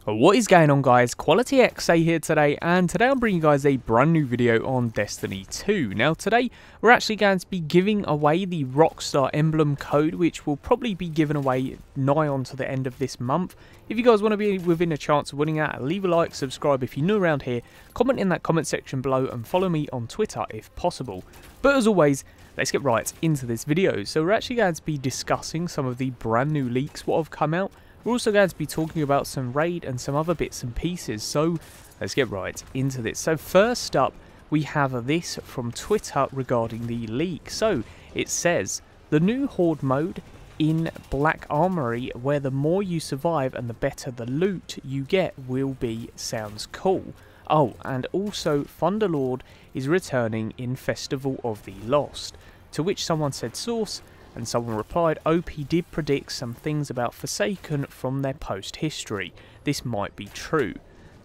What is going on, guys? Quality XA here today, and today I'm bringing you guys a brand new video on Destiny 2. Now today we're actually going to be giving away the Rockstar emblem code, which will probably be given away nigh on to the end of this month. If you guys want to be within a chance of winning that, leave a like, subscribe if you're new around here, comment in that comment section below and follow me on Twitter if possible. But as always, let's get right into this video. So we're actually going to be discussing some of the brand new leaks what have come out. We're also going to be talking about some raid and some other bits and pieces, so let's get right into this. So first up, we have this from Twitter regarding the leak. So it says, the new Horde mode in Black Armory, where the more you survive and the better the loot you get will be, sounds cool. Oh, and also Thunderlord is returning in Festival of the Lost. To which someone said source, and someone replied, OP did predict some things about Forsaken from their post history. This might be true.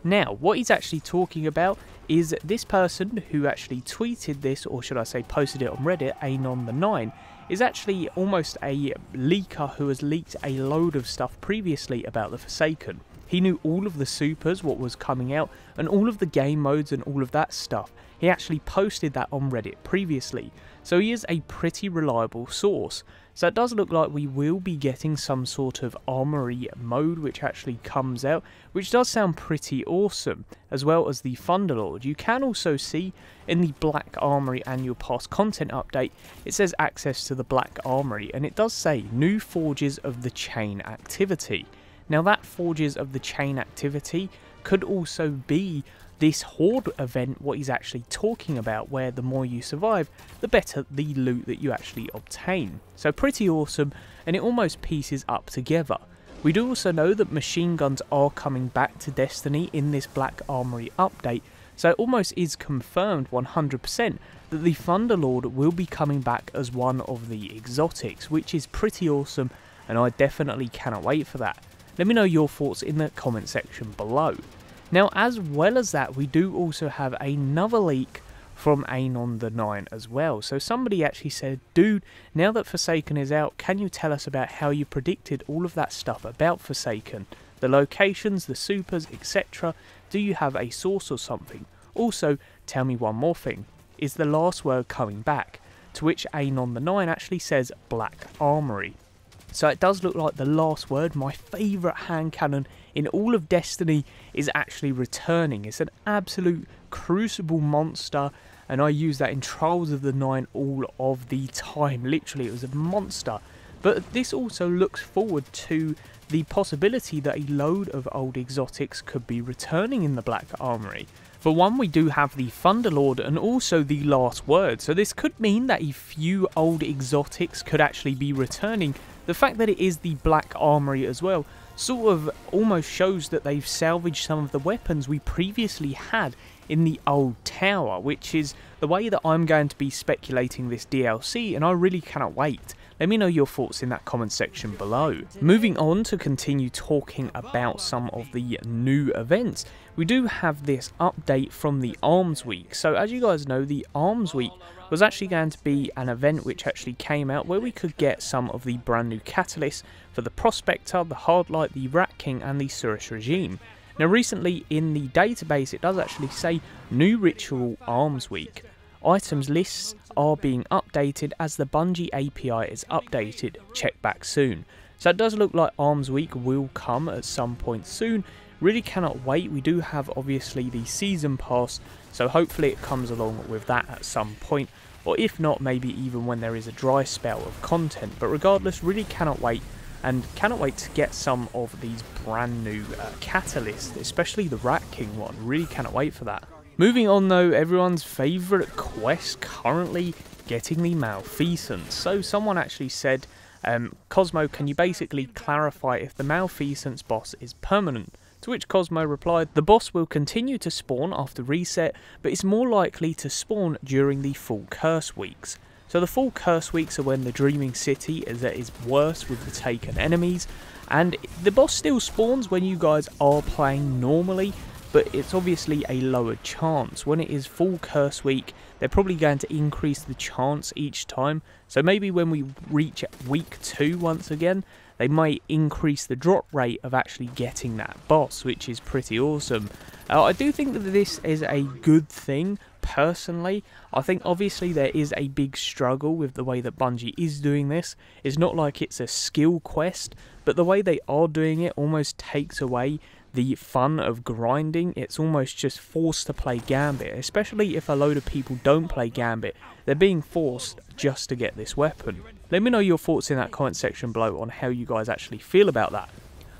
Now, what he's actually talking about is this person who actually tweeted this, or should I say posted it on Reddit, Anon9, is actually almost a leaker who has leaked a load of stuff previously about the Forsaken. He knew all of the supers, what was coming out, and all of the game modes and all of that stuff. He actually posted that on Reddit previously, so he is a pretty reliable source. So it does look like we will be getting some sort of armory mode which actually comes out, which does sound pretty awesome, as well as the Thunderlord. You can also see in the Black Armory Annual Pass content update, it says access to the Black Armory, and it does say new Forges of the Chain activity. Now that Forges of the Chain activity could also be this Horde event, what he's actually talking about, where the more you survive, the better the loot that you actually obtain. So pretty awesome, and it almost pieces up together. We do also know that machine guns are coming back to Destiny in this Black Armory update, so it almost is confirmed 100% that the Thunderlord will be coming back as one of the exotics, which is pretty awesome, and I definitely cannot wait for that. Let me know your thoughts in the comment section below. Now, as well as that, we do also have another leak from Anon9 as well. So somebody actually said, dude, now that Forsaken is out, can you tell us about how you predicted all of that stuff about Forsaken? The locations, the supers, etc. Do you have a source or something? Also, tell me one more thing. Is the last word coming back? To which Anon9 actually says Black Armory. So it does look like the last word, my favourite hand cannon in all of Destiny, is actually returning. It's an absolute crucible monster, and I use that in Trials of the Nine all of the time. Literally, it was a monster. But this also looks forward to the possibility that a load of old exotics could be returning in the Black Armory. For one, we do have the Thunderlord and also the last word, so this could mean that a few old exotics could actually be returning. The fact that it is the Black Armory as well sort of almost shows that they've salvaged some of the weapons we previously had in the old tower, which is the way that I'm going to be speculating this DLC, and I really cannot wait. Let me know your thoughts in that comment section below. Moving on to continue talking about some of the new events, we do have this update from the Armsweek. So as you guys know, the Armsweek was actually going to be an event which actually came out where we could get some of the brand new catalysts for the Prospector, the Hardlight, the Rat King and the Surus Regime. Now recently in the database it does actually say New Ritual Armsweek. Items lists are being updated as the Bungie API is updated. Check back soon. So it does look like Armsweek will come at some point soon. Really cannot wait. We do have obviously the season pass, so hopefully it comes along with that at some point, or if not, maybe even when there is a dry spell of content. But regardless, really cannot wait, and cannot wait to get some of these brand new catalysts, especially the Rat King one. Really cannot wait for that. Moving on though, everyone's favourite quest currently, getting the Malfeasance. So someone actually said, Cosmo, can you basically clarify if the Malfeasance boss is permanent? To which Cosmo replied, the boss will continue to spawn after reset, but is more likely to spawn during the full curse weeks. So the full curse weeks are when the Dreaming City is worse with the taken enemies, and the boss still spawns when you guys are playing normally, but it's obviously a lower chance. When it is full curse week, they're probably going to increase the chance each time. So maybe when we reach week 2 once again, they might increase the drop rate of actually getting that boss, which is pretty awesome. I do think that this is a good thing, personally. I think obviously there is a big struggle with the way that Bungie is doing this. It's not like it's a skill quest, but the way they are doing it almost takes away the fun of grinding. It's almost just forced to play Gambit, especially if a load of people don't play Gambit. They're being forced just to get this weapon. Let me know your thoughts in that comment section below on how you guys actually feel about that.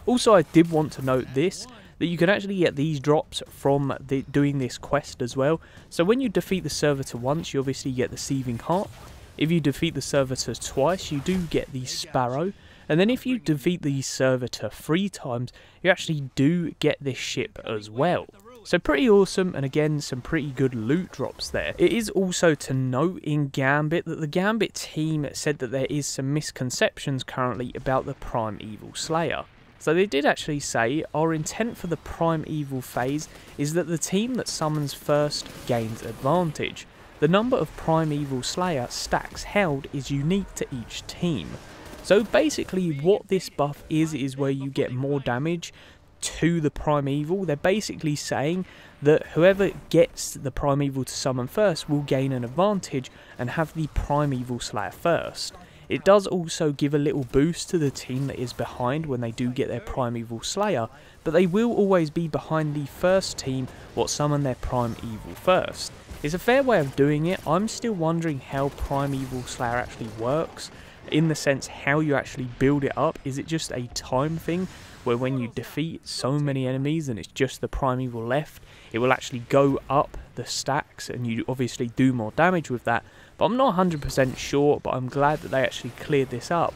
Also, I did want to note this, that you can actually get these drops from doing this quest as well. So when you defeat the servitor once, you obviously get the Seething Heart. If you defeat the servitor twice, you do get the Sparrow. And then if you defeat the servitor 3 times, you actually do get this ship as well. So pretty awesome, and again, some pretty good loot drops there. It is also to note in Gambit that the Gambit team said that there is some misconceptions currently about the Primeval Slayer. So they did actually say, our intent for the Primeval phase is that the team that summons first gains advantage. The number of Primeval Slayer stacks held is unique to each team. So basically what this buff is where you get more damage to the Primeval. They're basically saying that whoever gets the Primeval to summon first will gain an advantage and have the Primeval Slayer first. It does also give a little boost to the team that is behind when they do get their Primeval Slayer, but they will always be behind the first team what summon their Primeval first. It's a fair way of doing it. I'm still wondering how Primeval Slayer actually works, in the sense how you actually build it up. Is it just a time thing where when you defeat so many enemies and it's just the Primeval left, it will actually go up the stacks and you obviously do more damage with that? But I'm not 100% sure, but I'm glad that they actually cleared this up.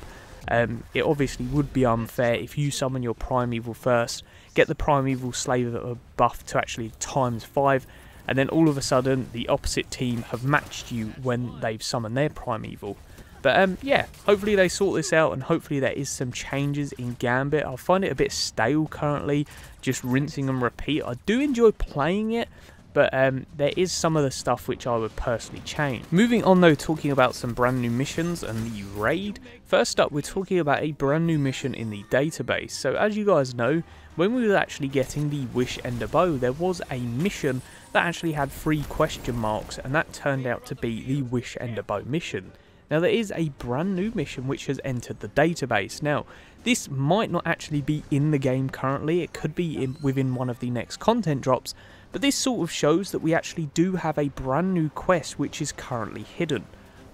It obviously would be unfair if you summon your Primeval first, get the Primeval Slayer buff to actually ×5, and then all of a sudden the opposite team have matched you when they've summoned their Primeval. But yeah, hopefully they sort this out, and hopefully there is some changes in Gambit. I find it a bit stale currently, just rinsing and repeat. I do enjoy playing it, but there is some of the stuff which I would personally change. Moving on though, talking about some brand new missions and the raid. First up, we're talking about a brand new mission in the database. So as you guys know, when we were actually getting the Wish Ender Bow, there was a mission that actually had 3 question marks, and that turned out to be the Wish Ender Bow mission. Now there is a brand new mission which has entered the database. Now this might not actually be in the game currently, it could be within one of the next content drops, but this sort of shows that we actually do have a brand new quest which is currently hidden.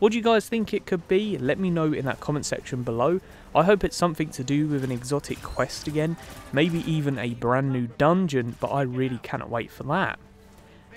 What do you guys think it could be? Let me know in that comment section below. I hope it's something to do with an exotic quest again, maybe even a brand new dungeon, but I really cannot wait for that.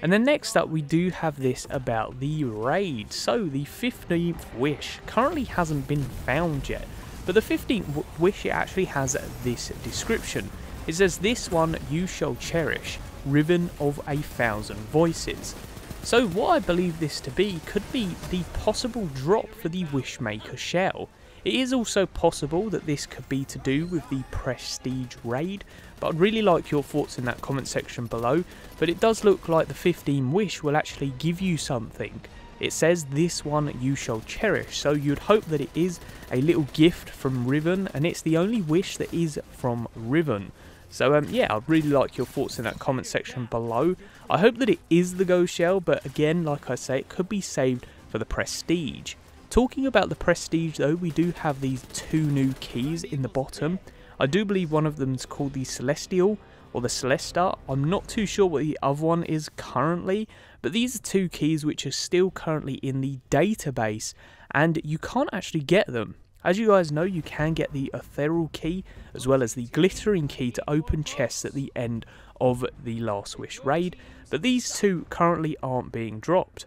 And then next up we do have this about the raid. So the 15th wish currently hasn't been found yet, but the 15th wish, it actually has this description. It says, "This one you shall cherish, Riven of 1,000 voices." So what I believe this to be could be the possible drop for the Wishmaker shell. It is also possible that this could be to do with the Prestige raid, but I'd really like your thoughts in that comment section below. But it does look like the 15 wish will actually give you something. It says, "This one you shall cherish," so you'd hope that it is a little gift from Riven, and it's the only wish that is from Riven. So yeah, I'd really like your thoughts in that comment section below. I hope that it is the Ghost Shell, but again, like I say, it could be saved for the Prestige. Talking about the Prestige though, we do have these 2 new keys in the bottom. I do believe one of them is called the Celestial or the Celestar. I'm not too sure what the other one is currently, but these are 2 keys which are still currently in the database, and you can't actually get them. As you guys know, you can get the Ethereal key as well as the Glittering key to open chests at the end of the Last Wish raid, but these 2 currently aren't being dropped.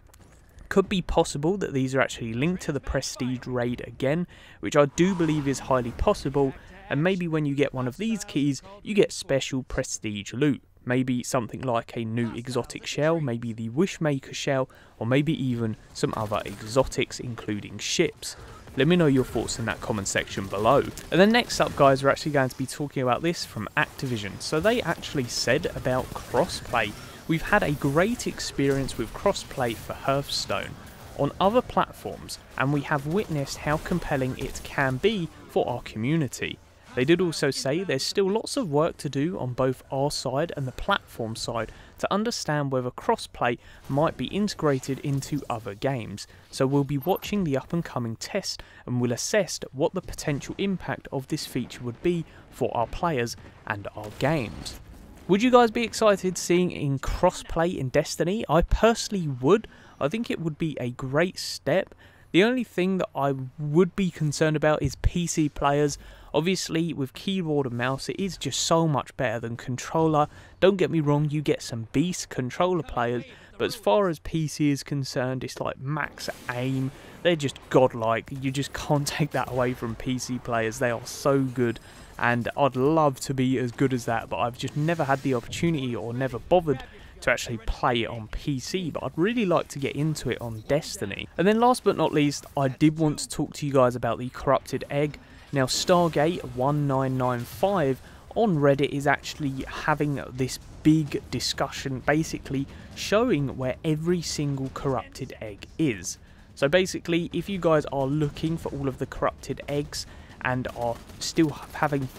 Could be possible that these are actually linked to the Prestige raid again, which I do believe is highly possible, and maybe when you get one of these keys, you get special Prestige loot. Maybe something like a new exotic shell, maybe the Wishmaker shell, or maybe even some other exotics including ships. Let me know your thoughts in that comment section below. And then next up guys, we're actually going to be talking about this from Activision. So they actually said about crossplay. We've had a great experience with crossplay for Hearthstone on other platforms, and we have witnessed how compelling it can be for our community. They did also say there's still lots of work to do on both our side and the platform side to understand whether crossplay might be integrated into other games. So we'll be watching the up and coming test and we'll assess what the potential impact of this feature would be for our players and our games. Would you guys be excited seeing in crossplay in Destiny? I personally would. I think it would be a great step. The only thing that I would be concerned about is PC players. Obviously, with keyboard and mouse, it is just so much better than controller. Don't get me wrong, you get some beast controller players, but as far as PC is concerned, it's like max aim. They're just godlike. You just can't take that away from PC players. They are so good, and I'd love to be as good as that, but I've just never had the opportunity or never bothered to actually play it on PC, but I'd really like to get into it on Destiny. And then last but not least, I did want to talk to you guys about the corrupted egg. Now Stargate 1995 on Reddit is actually having this big discussion, basically showing where every single corrupted egg is. So basically, if you guys are looking for all of the corrupted eggs and are still having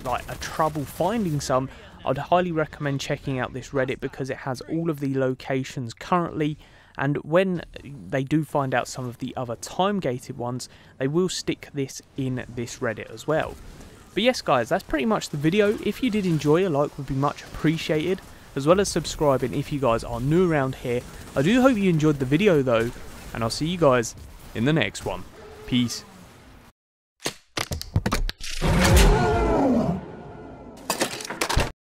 like a trouble finding some, I'd highly recommend checking out this Reddit because it has all of the locations currently, and when they do find out some of the other time-gated ones, they will stick this in this Reddit as well. But yes guys, that's pretty much the video. If you did enjoy, a like would be much appreciated, as well as subscribing if you guys are new around here. I do hope you enjoyed the video though, and I'll see you guys in the next one. Peace.